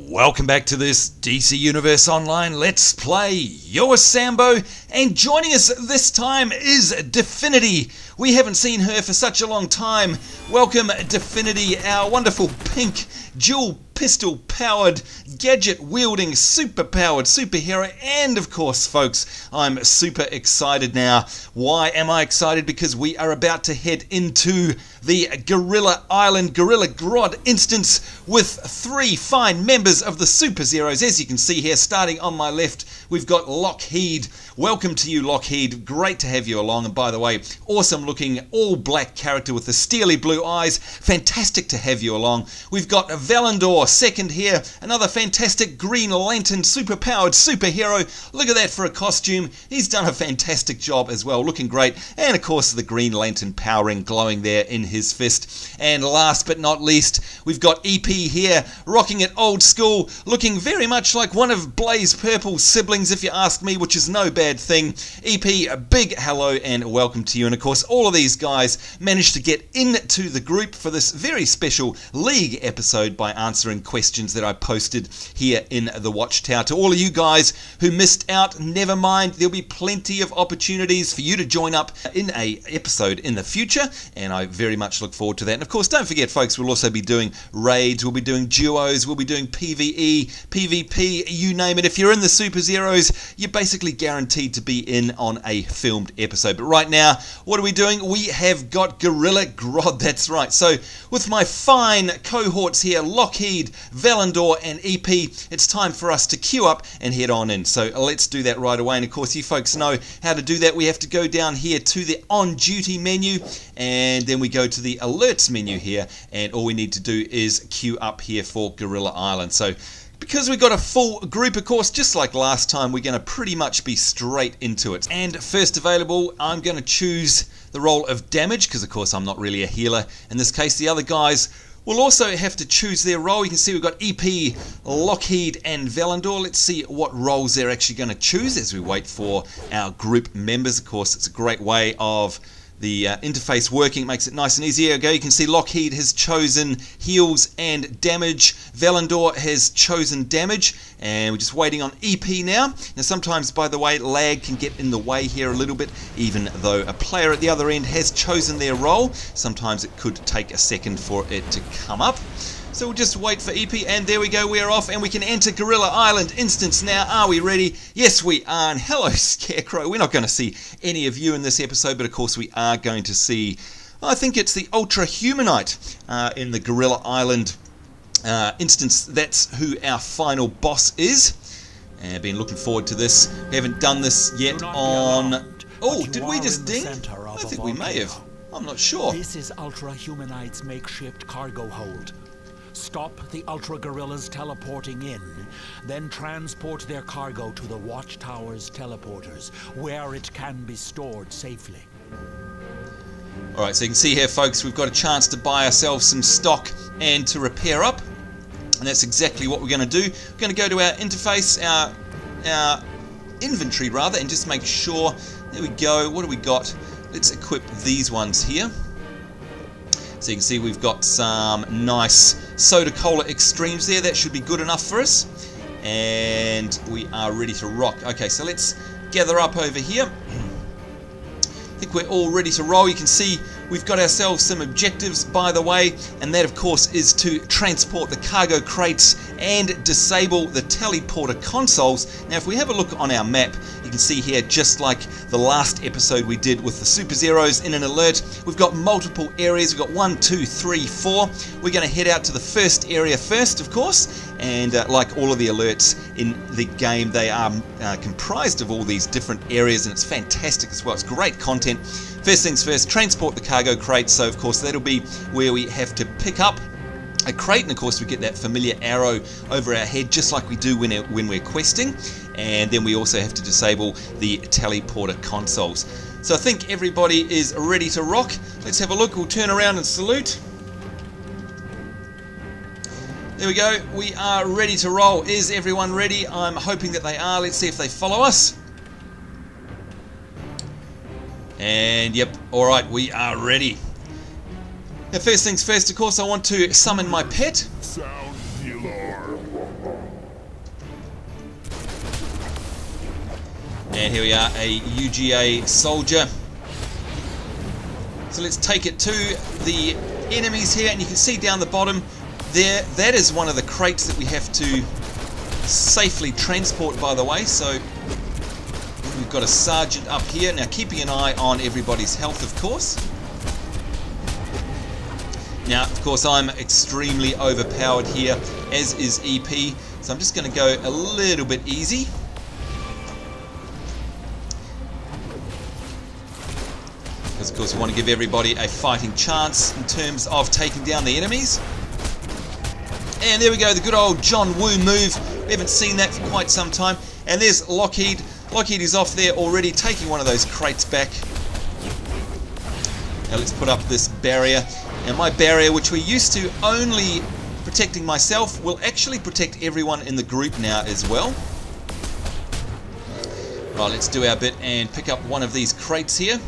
Welcome back to this DC Universe Online Let's Play. You're Sambo, and joining us this time is Dfinity. We haven't seen her for such a long time. Welcome Dfinity, our wonderful pink dual pistol powered, gadget wielding, super powered superhero. And of course folks, I'm super excited now. Why am I excited? Because we are about to head into the Gorilla Island, Gorilla Grodd instance with three fine members of the Superzeroes. As you can see here, starting on my left, we've got Lockeheed. Welcome to you, Lockeheed. Great to have you along. And by the way, awesome looking all black character with the steely blue eyes. Fantastic to have you along. We've got Valindor second here, another fantastic Green Lantern super-powered superhero. Look at that for a costume. He's done a fantastic job as well, looking great. And of course the Green Lantern powering glowing there in his fist. And last but not least, we've got Epee here, rocking it old school, looking very much like one of Blaze Purple's siblings if you ask me, which is no bad thing. Epee, a big hello and welcome to you. And of course all of these guys managed to get into the group for this very special League episode by answering questions that I posted here in the Watchtower. To all of you guys who missed out, never mind, there'll be plenty of opportunities for you to join up in a episode in the future, and I very much look forward to that. And of course, don't forget folks, we'll also be doing raids, we'll be doing duos, we'll be doing PvE, PvP, you name it. If you're in the Superzeroes, you're basically guaranteed to be in on a filmed episode. But right now, what are we doing? We have got Gorilla Grodd, that's right. So with my fine cohorts here, Lockeheed, Valindor and Epee, it's time for us to queue up and head on in. So let's do that right away. And of course you folks know how to do that. We have to go down here to the on duty menu, and then we go to the alerts menu here, and all we need to do is queue up here for Gorilla Island. So because we've got a full group, of course, just like last time, we're going to pretty much be straight into it. And first available, I'm going to choose the role of damage, because of course I'm not really a healer in this case. The other guys will also have to choose their role. You can see we've got Epee, Lockeheed and Valindor. Let's see what roles they're actually going to choose as we wait for our group members. Of course, it's a great way of the interface working. It makes it nice and easy. Here we go. You can see Lockeheed has chosen heals and damage. Valindor has chosen damage, and we're just waiting on Epee now. Now sometimes, by the way, lag can get in the way here a little bit, even though a player at the other end has chosen their role. Sometimes it could take a second for it to come up. So we'll just wait for Epee, and there we go, we're off, and we can enter Gorilla Island instance now. Are we ready? Yes, we are. And hello, Scarecrow. We're not going to see any of you in this episode, but of course we are going to see, I think it's the Ultra-Humanite in the Gorilla Island instance. That's who our final boss is. And I've been looking forward to this. We haven't done this yet on... Oh, did we just ding? I think we may have. I'm not sure. This is Ultra-Humanite's makeshift cargo hold. Stop the Ultra Gorillas teleporting in, then transport their cargo to the Watchtower's teleporters, where it can be stored safely. Alright, so you can see here folks, we've got a chance to buy ourselves some stock and to repair up. And that's exactly what we're going to do. We're going to go to our interface, our inventory rather, and just make sure, there we go, what do we got? Let's equip these ones here. So you can see we've got some nice Soda Cola Extremes there. That should be good enough for us. And we are ready to rock. Okay, so let's gather up over here. I think we're all ready to roll. You can see we've got ourselves some objectives, by the way, and that of course is to transport the cargo crates and disable the teleporter consoles. Now if we have a look on our map, you can see here, just like the last episode we did with the Superzeroes in an alert, we've got multiple areas. We've got 1, 2, 3, 4. We're going to head out to the first area first, of course, and like all of the alerts in the game, they are comprised of all these different areas, and it's fantastic as well. It's great content. First things first, transport the cargo crates. So of course that'll be where we have to pick up a crate, and of course we get that familiar arrow over our head just like we do when we're questing. And then we also have to disable the teleporter consoles. So I think everybody is ready to rock. Let's have a look. We'll turn around and salute. There we go. We are ready to roll. Is everyone ready? I'm hoping that they are. Let's see if they follow us. And yep, alright, we are ready. Now first things first, of course, I want to summon my pet. Sound the alarm. And here we are, a UGA soldier. So let's take it to the enemies here, and you can see down the bottom there, that is one of the crates that we have to safely transport, by the way. So we've got a sergeant up here. Now keeping an eye on everybody's health, of course. Now, of course, I'm extremely overpowered here, as is Epee. So I'm just going to go a little bit easy. Because, of course, we want to give everybody a fighting chance in terms of taking down the enemies. And there we go, the good old John Woo move. We haven't seen that for quite some time. And there's Lockeheed. Lockeheed is off there already, taking one of those crates back. Now let's put up this barrier. And my barrier, which we're used to only protecting myself, will actually protect everyone in the group now as well. Right, let's do our bit and pick up one of these crates here.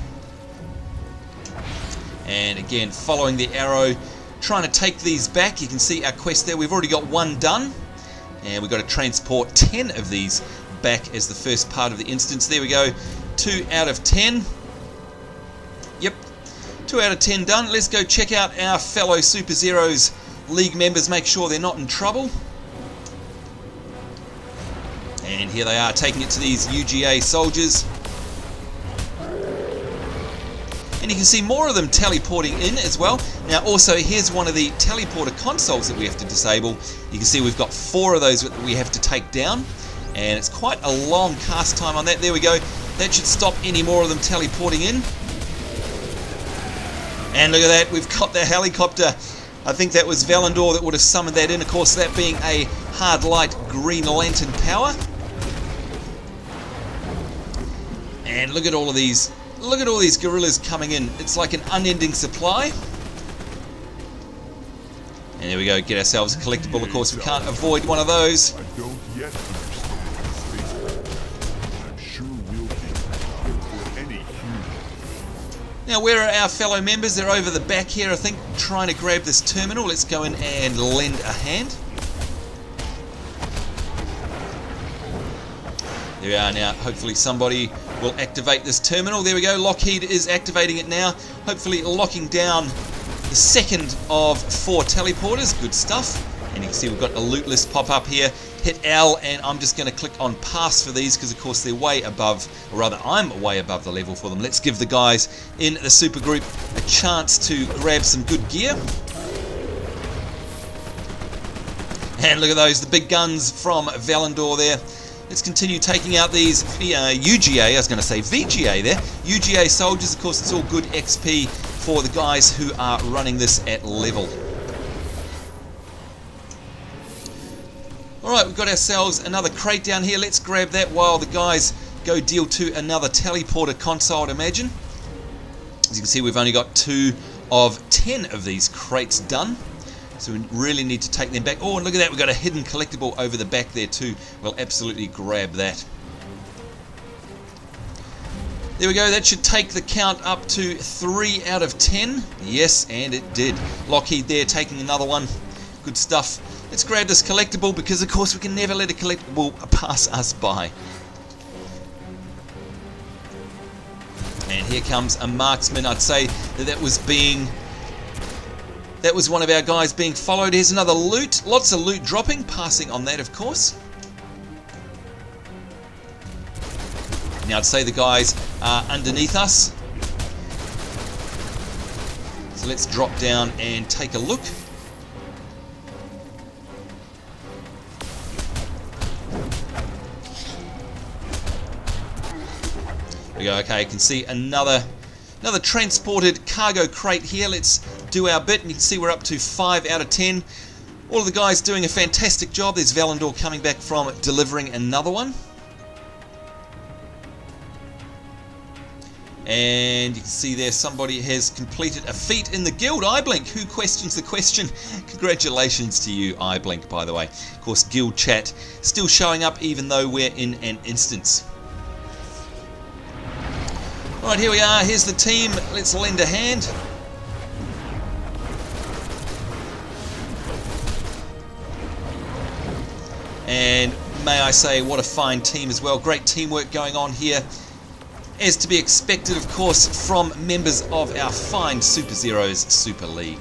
And again, following the arrow, trying to take these back. You can see our quest there. We've already got one done. And we've got to transport 10 of these back as the first part of the instance. There we go. 2 out of 10. Yep. 2 out of 10 done. Let's go check out our fellow Superzeroes League members, make sure they're not in trouble. And here they are, taking it to these UGA soldiers. And you can see more of them teleporting in as well. Now also, here's one of the teleporter consoles that we have to disable. You can see we've got 4 of those that we have to take down. And it's quite a long cast time on that. There we go. That should stop any more of them teleporting in. And look at that, we've got the helicopter. I think that was Valindor that would have summoned that in. Of course, that being a hard light Green Lantern power. And look at all of these. Look at all these gorillas coming in. It's like an unending supply. And there we go, get ourselves a collectible. Of course, we can't avoid one of those. I don't yet understand space. I'm sure we'll be for any human. Now, where are our fellow members? They're over the back here, I think, trying to grab this terminal. Let's go in and lend a hand. There we are now. Hopefully somebody will activate this terminal. There we go. Lockeheed is activating it now. Hopefully locking down the second of 4 teleporters. Good stuff. And you can see we've got a loot list pop up here. Hit L, and I'm just going to click on pass for these because, of course, they're way above, or rather, I'm way above the level for them. Let's give the guys in the super group a chance to grab some good gear. And look at those, the big guns from Valindor there. Let's continue taking out these UGA, I was going to say VGA there. UGA soldiers, of course, it's all good XP for the guys who are running this at level. Alright, we've got ourselves another crate down here. Let's grab that while the guys go deal to another teleporter console, I'd imagine. As you can see, we've only got 2 of 10 of these crates done. So we really need to take them back. Oh, and look at that, we've got a hidden collectible over the back there too. We'll absolutely grab that. There we go, that should take the count up to 3 out of 10. Yes, and it did. Lockeheed there taking another one. Good stuff. Let's grab this collectible because, of course, we can never let a collectible pass us by. And here comes a marksman. I'd say that was one of our guys being followed. Here's another loot. Lots of loot dropping. Passing on that, of course. Now, I'd say the guys are underneath us. So let's drop down and take a look. There we go. Okay, I can see another transported cargo crate here. Let's do our bit, and you can see we're up to 5 out of 10. All of the guys doing a fantastic job. There's Valindor coming back from delivering another one. And you can see there somebody has completed a feat in the guild. iBlink, who questions the question? Congratulations to you, iBlink, by the way. Of course, guild chat still showing up even though we're in an instance. Alright, here we are. Here's the team. Let's lend a hand. And may I say, what a fine team as well. Great teamwork going on here, as to be expected, of course, from members of our fine Superzeroes Super League.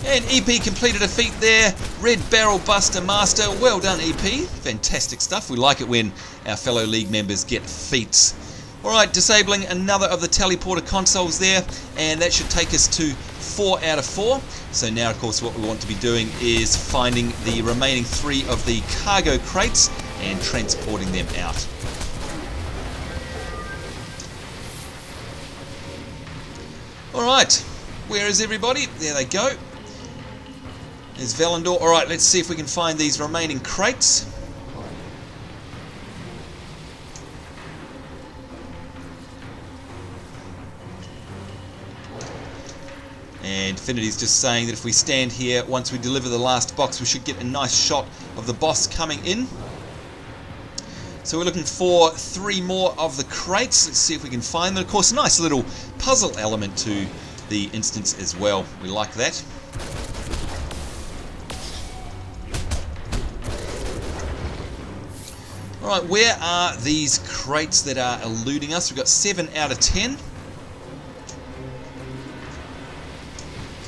And Epee completed a feat there. Red Barrel Buster Master. Well done, Epee. Fantastic stuff. We like it when our fellow league members get feats. Alright, disabling another of the teleporter consoles there, and that should take us to 4 out of 4. So now, of course, what we want to be doing is finding the remaining 3 of the cargo crates and transporting them out. Alright, where is everybody? There they go. There's Valindor. Alright, let's see if we can find these remaining crates. And Dfinity's just saying that if we stand here, once we deliver the last box, we should get a nice shot of the boss coming in. So we're looking for 3 more of the crates. Let's see if we can find them. Of course, a nice little puzzle element to the instance as well. We like that. Alright, where are these crates that are eluding us? We've got 7 out of 10.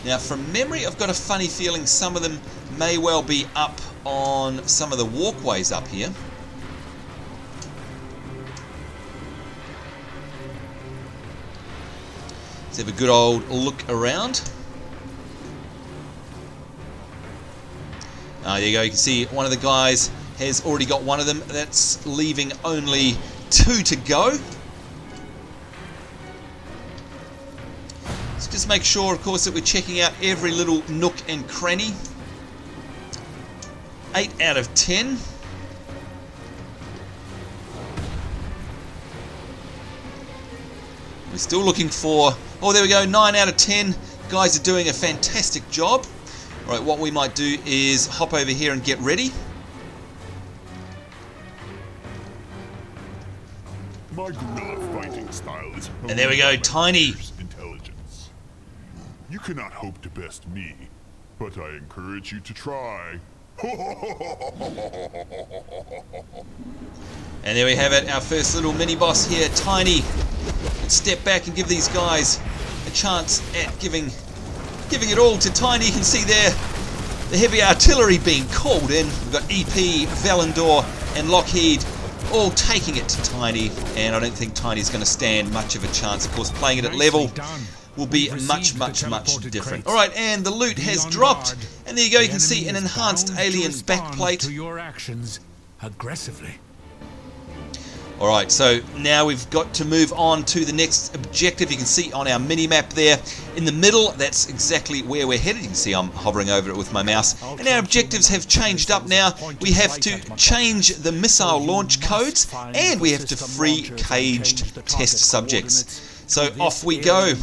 Now, from memory, I've got a funny feeling some of them may well be up on some of the walkways up here. Let's have a good old look around. There you go, you can see one of the guys has already got one of them. That's leaving only 2 to go. So just make sure, of course, that we're checking out every little nook and cranny. 8 out of 10. We're still looking for... Oh, there we go, 9 out of 10. Guys are doing a fantastic job. Right, what we might do is hop over here and get ready. My gorilla fighting style is And there we go, Tiny. Intelligence. You cannot hope to best me, but I encourage you to try. And there we have it, our first little mini-boss here, Tiny. Let's step back and give these guys a chance at giving it all to Tiny. You can see there the heavy artillery being called in. We've got Epee, Valindor and Lockeheed all taking it to Tiny, and I don't think Tiny's going to stand much of a chance. Of course, playing it at level will be much different. Alright, and the loot has dropped, and there you go, you can see an enhanced alien backplate. To your actions aggressively. Alright, so now we've got to move on to the next objective. You can see on our mini-map there in the middle, that's exactly where we're headed. You can see I'm hovering over it with my mouse. And our objectives have changed up now. We have to change the missile launch codes, and we have to free caged test subjects. So off we go.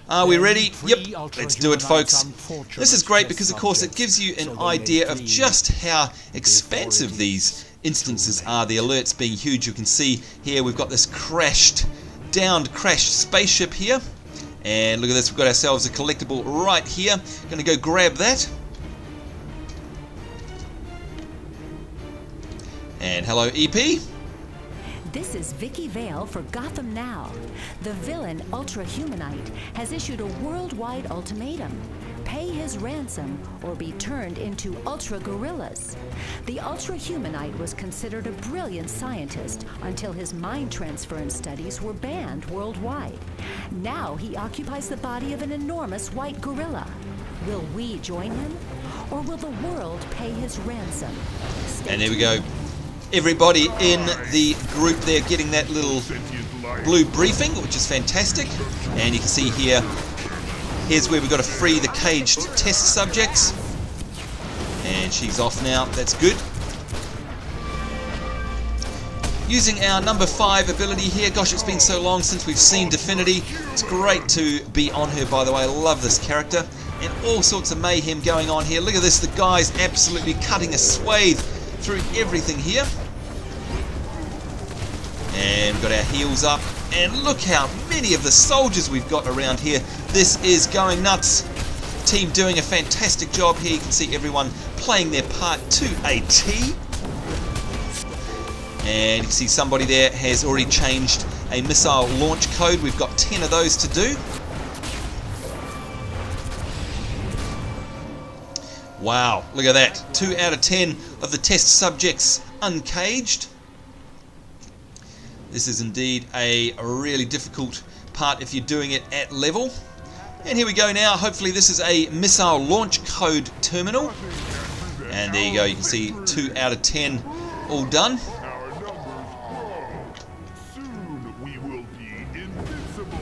Are we ready? Yep, let's do it, folks. This is great because, of course, it gives you an idea of just how expansive these instances are. The alerts being huge. You can see here we've got this crashed spaceship here. And look at this, we've got ourselves a collectible right here. Going to go grab that. And hello, Epee. This is Vicky Vale for Gotham Now. The villain Ultra-Humanite has issued a worldwide ultimatum. Pay his ransom or be turned into ultra-gorillas. The Ultra-Humanite was considered a brilliant scientist until his mind transference studies were banned worldwide. Now he occupies the body of an enormous white gorilla. Will we join him? Or will the world pay his ransom? And there we go. Everybody in the group there getting that little blue briefing, which is fantastic. And you can see here, here's where we've got to free the caged test subjects. And she's off now, that's good. Using our number 5 ability here. Gosh, it's been so long since we've seen Dfinity. It's great to be on her, by the way. I love this character. And all sorts of mayhem going on here. Look at this, the guy's absolutely cutting a swathe through everything here. And we've got our heels up. And look how many of the soldiers we've got around here. This is going nuts. Team doing a fantastic job here. You can see everyone playing their part to a T. And you can see somebody there has already changed a missile launch code. We've got 10 of those to do. Wow, look at that. 2 out of 10 of the test subjects uncaged. This is indeed a really difficult part if you're doing it at level. And here we go now. Hopefully this is a missile launch code terminal. And there you go. You can see 2 out of 10 all done. Our numbers grow. Soon we will be invincible.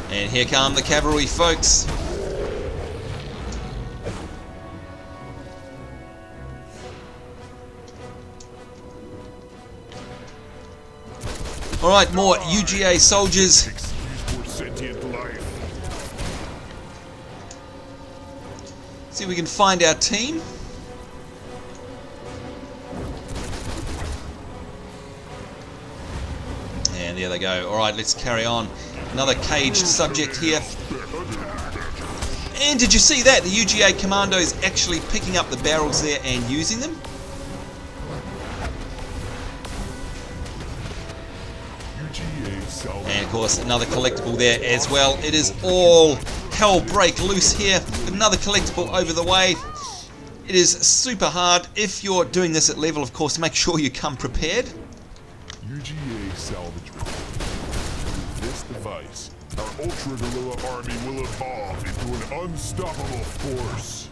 And here come the cavalry, folks. Alright, more UGA soldiers. Excuse for sentient life. See if we can find our team. And there they go. Alright, let's carry on. Another caged subject here. And did you see that? The UGA commandos actually picking up the barrels there and using them. And of course another collectible there as well. It is all hell break loose here. Another collectible over the way. It is super hard. If you're doing this at level, of course, make sure you come prepared. UGA salvage. With this device, our Ultra Gorilla army will evolve into an unstoppable force.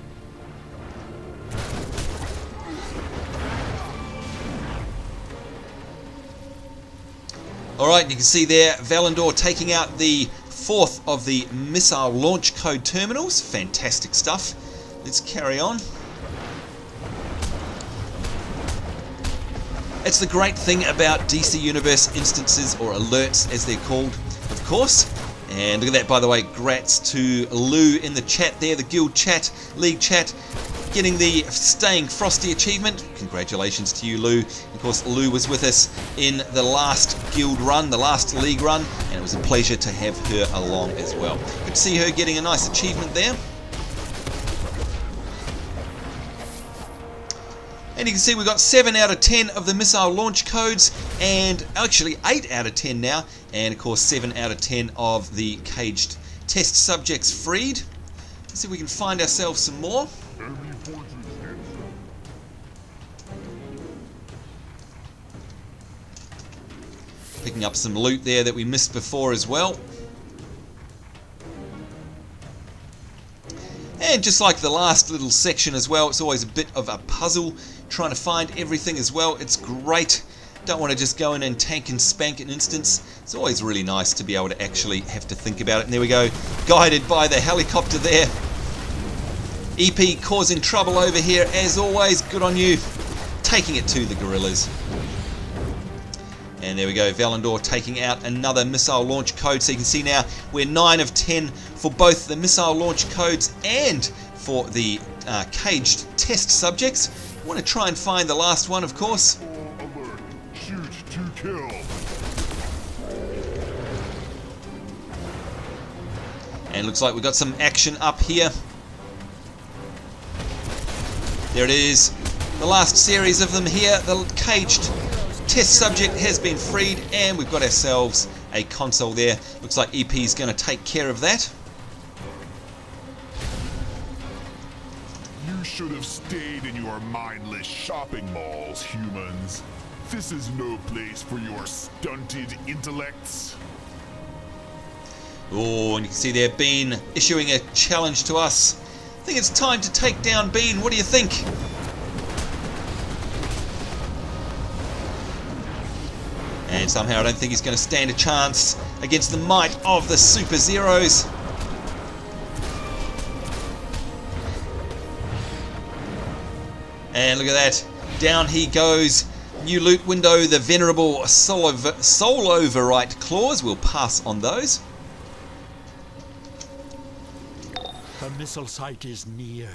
Alright, you can see there Valindor taking out the 4th of the missile launch code terminals. Fantastic stuff. Let's carry on. It's the great thing about DC Universe instances, or alerts as they're called, of course. And look at that, by the way, grats to Lou in the chat there, the guild chat, league chat, getting the Staying Frosty achievement. Congratulations to you, Lou. Of course, Lou was with us in the last guild run, the last league run, and it was a pleasure to have her along as well. Good to see her getting a nice achievement there. And you can see we've got 7 out of 10 of the missile launch codes, and actually 8 out of 10 now, and of course 7 out of 10 of the caged test subjects freed. Let's see if we can find ourselves some more. Picking up some loot there that we missed before as well. And just like the last little section as well, it's always a bit of a puzzle trying to find everything as well. It's great. Don't want to just go in and tank and spank an instance. It's always really nice to be able to actually have to think about it. And there we go, guided by the helicopter there. Epee causing trouble over here as always. Good on you. Taking it to the gorillas. And there we go, Valindor taking out another missile launch code. So you can see now we're 9 of 10 for both the missile launch codes and for the caged test subjects. Want to try and find the last one, of course. Alert. Shoot to kill. And looks like we've got some action up here. There it is. The last series of them here. The caged test subject has been freed, and we've got ourselves a console there. Looks like Epee's going to take care of that. You should have stayed in your mindless shopping malls, humans. This is no place for your stunted intellects. Oh, and you can see there Bean issuing a challenge to us. I think it's time to take down Bean. What do you think? And somehow I don't think he's going to stand a chance against the might of the Superzeroes. And look at that. Down he goes. New loot window. The venerable soul overwrite clause. We'll pass on those. The missile site is near.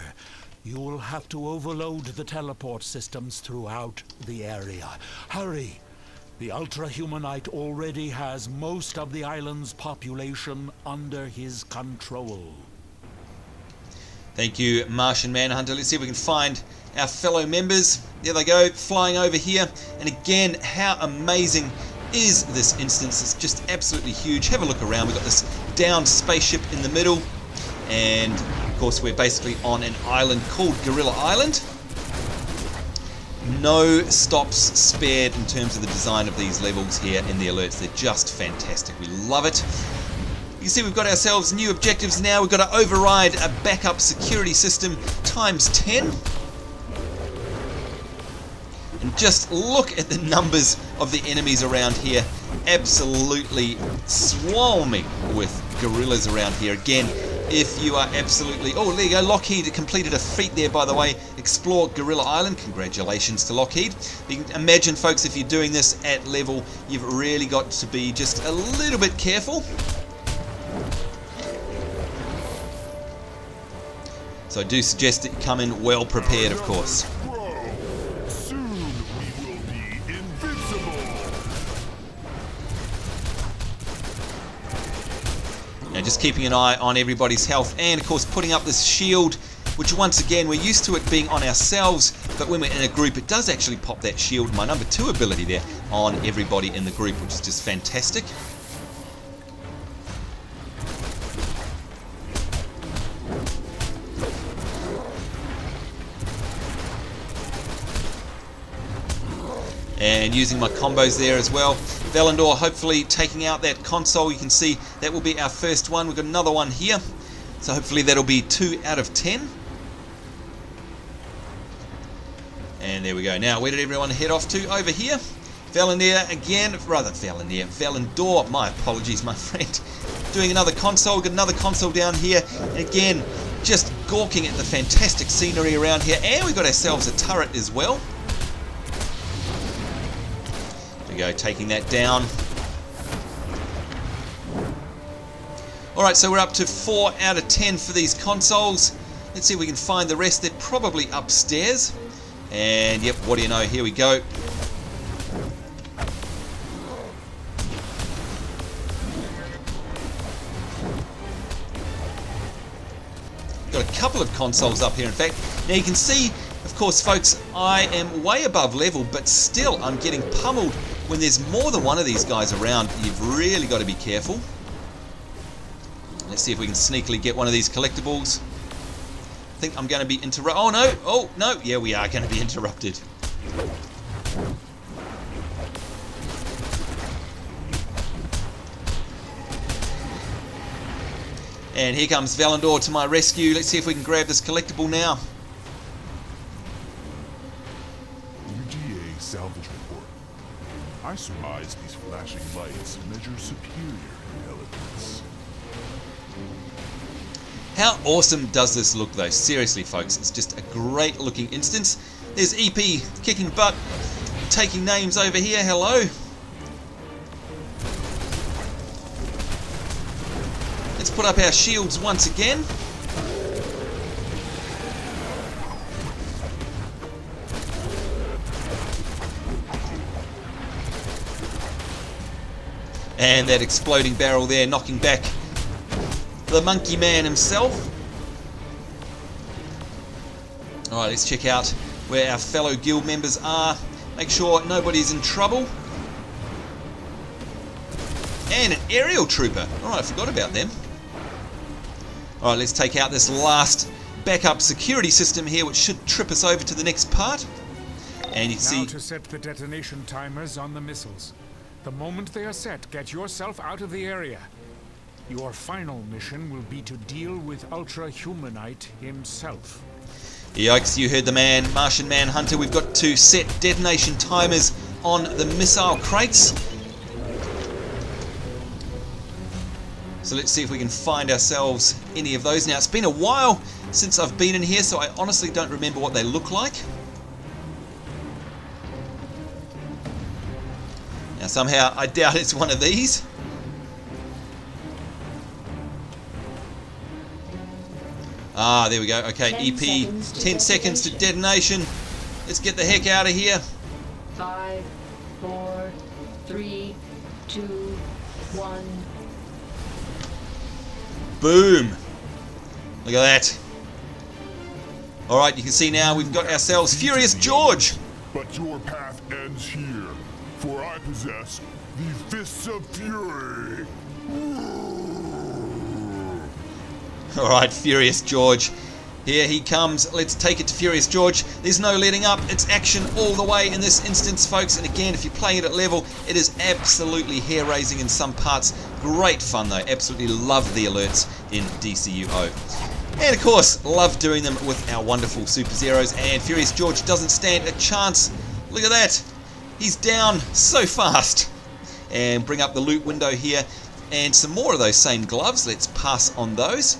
You'll have to overload the teleport systems throughout the area. Hurry! The Ultra-Humanite already has most of the island's population under his control. Thank you, Martian Manhunter. Let's see if we can find our fellow members. There they go, flying over here. And again, how amazing is this instance? It's just absolutely huge. Have a look around. We've got this downed spaceship in the middle. And, of course, we're basically on an island called Gorilla Island. No stops spared in terms of the design of these levels here in the alerts. They're just fantastic. We love it. You can see we've got ourselves new objectives now. We've got to override a backup security system times 10. And just look at the numbers of the enemies around here. Absolutely swarming with gorillas around here. Again, if you are absolutely... Oh, there you go. Lockeheed completed a feat there, by the way. Explore Gorilla Island. Congratulations to Lockeheed. You can imagine, folks, if you're doing this at level, you've really got to be just a little bit careful. So I do suggest that you come in well prepared, of course. Soon we will be invincible. Now just keeping an eye on everybody's health and of course putting up this shield, which once again we're used to it being on ourselves, but when we're in a group it does actually pop that shield, my number 2 ability there, on everybody in the group, which is just fantastic. And using my combos there as well. Valindor hopefully taking out that console. You can see that will be our first one. We've got another one here. So hopefully that'll be 2 out of 10. And there we go. Now, where did everyone head off to? Over here. Valindor again. Valindor. My apologies, my friend. Doing another console. We've got another console down here. And again, just gawking at the fantastic scenery around here. And we've got ourselves a turret as well. Go, taking that down. Alright, so we're up to 4 out of 10 for these consoles. Let's see if we can find the rest. They're probably upstairs. And yep, what do you know, here we go. Got a couple of consoles up here, in fact. Now you can see, of course, folks, I am way above level, but still I'm getting pummeled. When there's more than one of these guys around, you've really got to be careful. Let's see if we can sneakily get one of these collectibles. I think I'm going to be interrupted. Oh no! Oh no! Yeah, we are going to be interrupted. And here comes Valindor to my rescue. Let's see if we can grab this collectible now. UGA salvage report. I surmise these flashing lights measure superior intelligence. How awesome does this look though? Seriously folks, it's just a great looking instance. There's Epee kicking butt, taking names over here. Hello. Let's put up our shields once again. And that exploding barrel there knocking back the monkey man himself. Alright, let's check out where our fellow guild members are. Make sure nobody's in trouble. And an aerial trooper. Alright, I forgot about them. Alright, let's take out this last backup security system here, which should trip us over to the next part. And you can see... Now to set the detonation timers on the missiles. The moment they are set, get yourself out of the area. Your final mission will be to deal with Ultra-Humanite himself. Yikes, you heard the man, Martian Manhunter. We've got to set detonation timers on the missile crates. So let's see if we can find ourselves any of those. Now, it's been a while since I've been in here, so I honestly don't remember what they look like. Now, somehow, I doubt it's one of these. Ah, there we go. Okay, Epee, 10 seconds to detonation. Let's get the heck out of here. 5, 4, 3, 2, 1. Boom! Look at that. Alright, you can see now we've got ourselves Furious George. But your path ends here, for I possess the Fists of Fury. Alright, Furious George. Here he comes. Let's take it to Furious George. There's no letting up. It's action all the way in this instance, folks. And again, if you're playing it at level, it is absolutely hair-raising in some parts. Great fun, though. Absolutely love the alerts in DCUO. And, of course, love doing them with our wonderful Superzeroes. And Furious George doesn't stand a chance. Look at that. He's down so fast. And bring up the loot window here. And some more of those same gloves. Let's pass on those.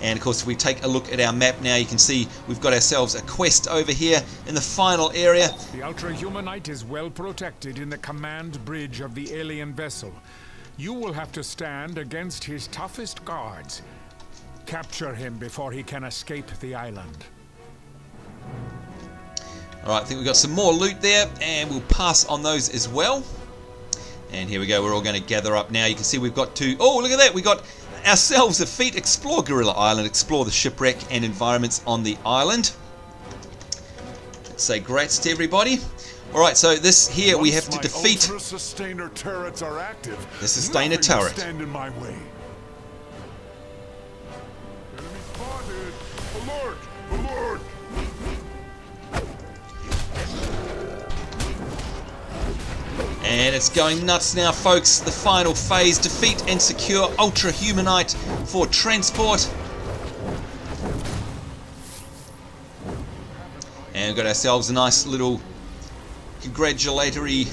And of course, if we take a look at our map now, you can see we've got ourselves a quest over here in the final area. The Ultra-Humanite is well protected in the command bridge of the alien vessel. You will have to stand against his toughest guards. Capture him before he can escape the island. Alright, I think we've got some more loot there, and we'll pass on those as well. And here we go, we're all going to gather up now. You can see we've got two... Oh, look at that, we got ourselves a feat. Explore Gorilla Island, explore the shipwreck and environments on the island. Let's say grats to everybody. Alright, so this here we have to defeat... Ultra Sustainer turrets are active. The Sustainer Nothing will turret. Stand in my way. Enemy spotted. Alert! Alert! And it's going nuts now, folks. The final phase, defeat and secure Ultra-Humanite for transport. And we've got ourselves a nice little congratulatory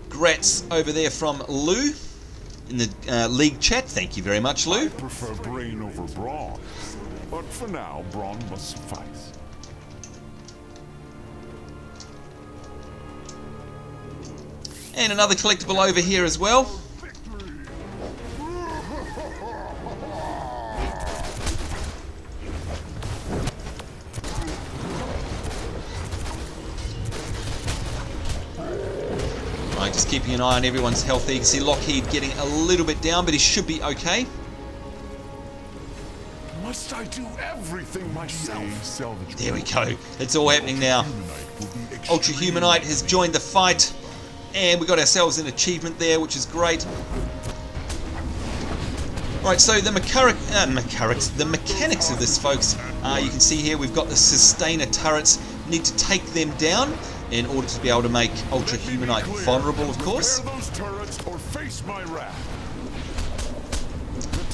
grats over there from Lou in the league chat. Thank you very much, Lou. I prefer brain over brawn, but for now, brawn must suffice. And another collectible over here as well. Right, just keeping an eye on everyone's health there. You can see Lockeheed getting a little bit down, but he should be okay. Must I do everything myself? There we go. It's all happening now. Ultra-Humanite has joined the fight. And we got ourselves an achievement there, which is great. Right, so the mechanics of this, folks, you can see here we've got the Sustainer turrets. Need to take them down in order to be able to make Ultra-Humanite vulnerable, of course.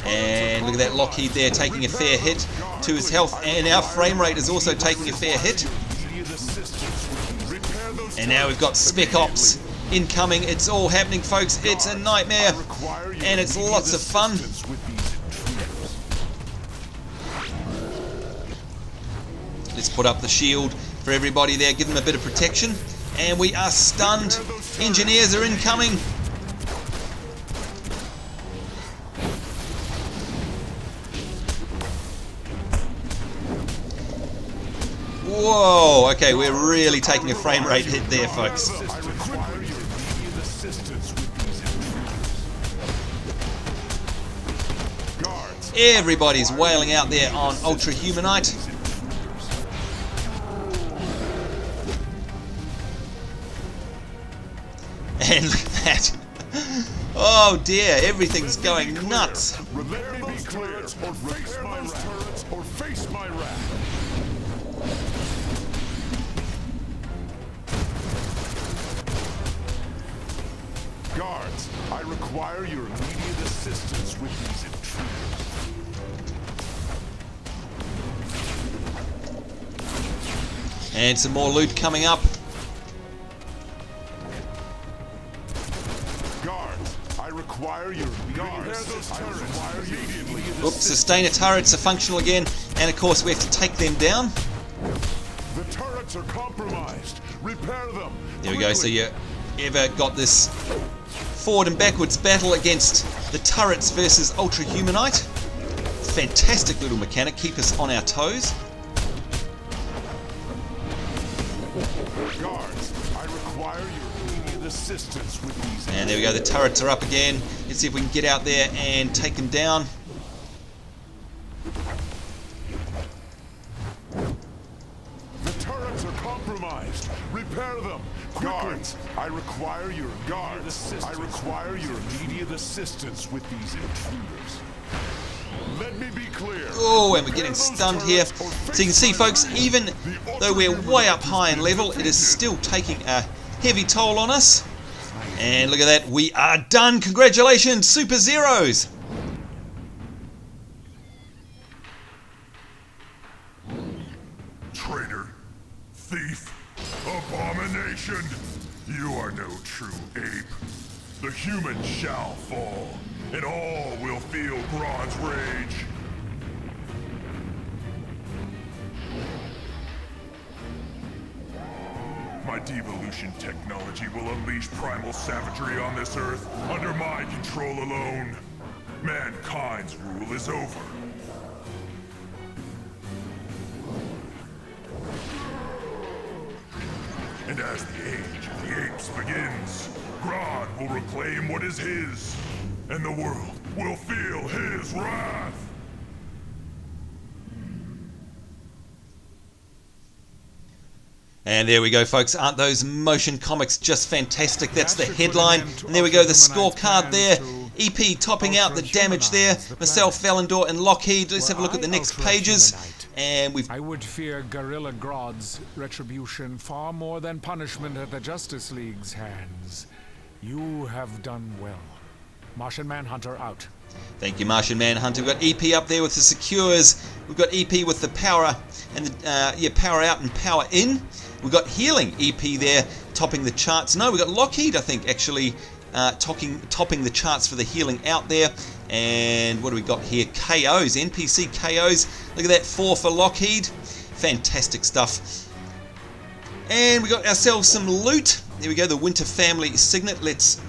And look at that Lockeheed there taking a fair hit to his health, and our frame rate is also taking a fair hit. And now we've got Spec Ops incoming. It's all happening, folks. It's a nightmare, and it's lots of fun. Let's put up the shield for everybody there, give them a bit of protection. And we are stunned. Engineers are incoming. Whoa, okay, we're really taking a frame rate hit there, folks. Everybody's wailing out there on Ultra-Humanite. And look at that. Oh dear, everything's going nuts. Guards, I require your immediate assistance with these intruders. And some more loot coming up. Guards, I require your immediate assistance. Oops, Sustainer turrets are functional again, and of course we have to take them down. The turrets are compromised. Repair them. There we go, so you ever got this forward and backwards battle against the turrets versus Ultra-Humanite. Fantastic little mechanic, keep us on our toes. Guards, I require your immediate assistance. assistance with these. And there we go, the turrets are up again. Let's see if we can get out there and take them down. The turrets are compromised. Repair them. Guards, I require your immediate assistance with these intruders. Let me be clear. Oh, and we're getting stunned here. So you can see, folks, even though we're way up high in level, it is still taking a heavy toll on us. And look at that, we are done. Congratulations, Superzeroes! Traitor, thief, abomination, you are no true ape. The humans shall fall, and all will feel Grodd's rage. My devolution technology will unleash primal savagery on this earth under my control alone. Mankind's rule is over. And as the age of the apes begins, Grodd will reclaim what is his, and the world will feel his wrath. And there we go, folks. Aren't those motion comics just fantastic? That's the headline. And there we go, the scorecard there. Epee topping out the damage there. Myself, Valindor, and Lockeheed. Let's have a look at the next pages. And I would fear Gorilla Grodd's retribution far more than punishment at the Justice League's hands. You have done well. Martian Manhunter out. Thank you, Martian Manhunter. We've got Epee up there with the secures. We've got Epee with the power and the power out and power in. We've got healing Epee there, topping the charts. No, we've got Lockeheed, I think, actually topping the charts for the healing out there. And what do we got here? KOs, NPC KOs. Look at that, 4 for Lockeheed. Fantastic stuff. And we got ourselves some loot. There we go, the Winter Family Signet. Let's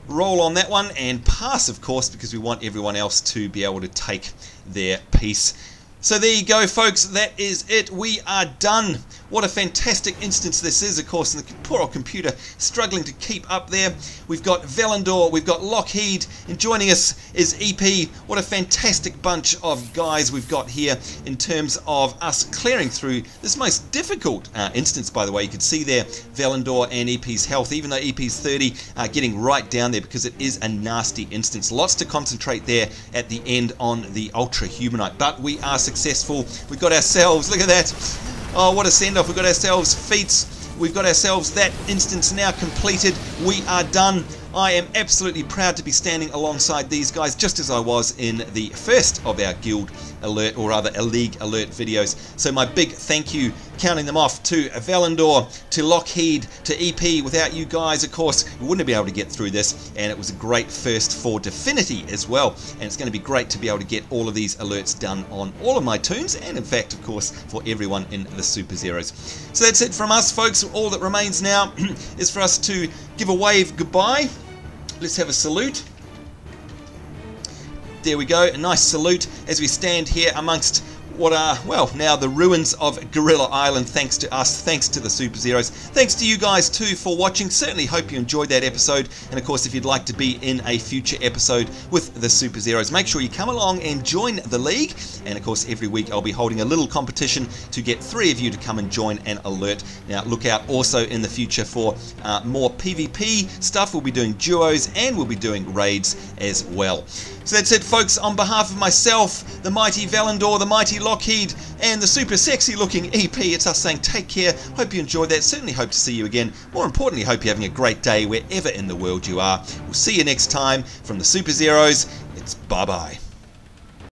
roll on that one and pass, of course, because we want everyone else to be able to take their piece. So there you go, folks. That is it. We are done. What a fantastic instance this is, of course, and the poor old computer struggling to keep up there. We've got Valindor, we've got Lockeheed, and joining us is Epee. What a fantastic bunch of guys we've got here in terms of us clearing through this most difficult instance, by the way. You can see there Valindor and Epee's health, even though Epee's 30, getting right down there because it is a nasty instance. Lots to concentrate there at the end on the Ultra-Humanite, but we are successful. We've got ourselves, look at that. Oh, what a send-off. We've got ourselves feats. We've got ourselves that instance now completed. We are done. I am absolutely proud to be standing alongside these guys, just as I was in the first of our guild alert, or rather a league alert videos. So my big thank you, counting them off, to Valindor, to Lockeheed, to Epee. Without you guys, of course, we wouldn't have been able to get through this, and it was a great first for Dfinity as well. And it's going to be great to be able to get all of these alerts done on all of my toons, and in fact, of course, for everyone in the Superzeroes. So that's it from us, folks. All that remains now is for us to give a wave goodbye. Let's have a salute. There we go, a nice salute as we stand here amongst what are, well, now the ruins of Gorilla Island, thanks to us, thanks to the Superzeroes. Thanks to you guys too for watching. Certainly hope you enjoyed that episode, and of course if you'd like to be in a future episode with the Superzeroes, make sure you come along and join the league. And of course every week I'll be holding a little competition to get 3 of you to come and join and alert. Now look out also in the future for more PvP stuff. We'll be doing duos and we'll be doing raids as well. So that's it, folks. On behalf of myself, the mighty Valindor, the mighty Lockeheed, and the super sexy looking Epee, it's us saying take care. Hope you enjoyed that. Certainly hope to see you again. More importantly, hope you're having a great day wherever in the world you are. We'll see you next time. From the Superzeroes, it's bye-bye.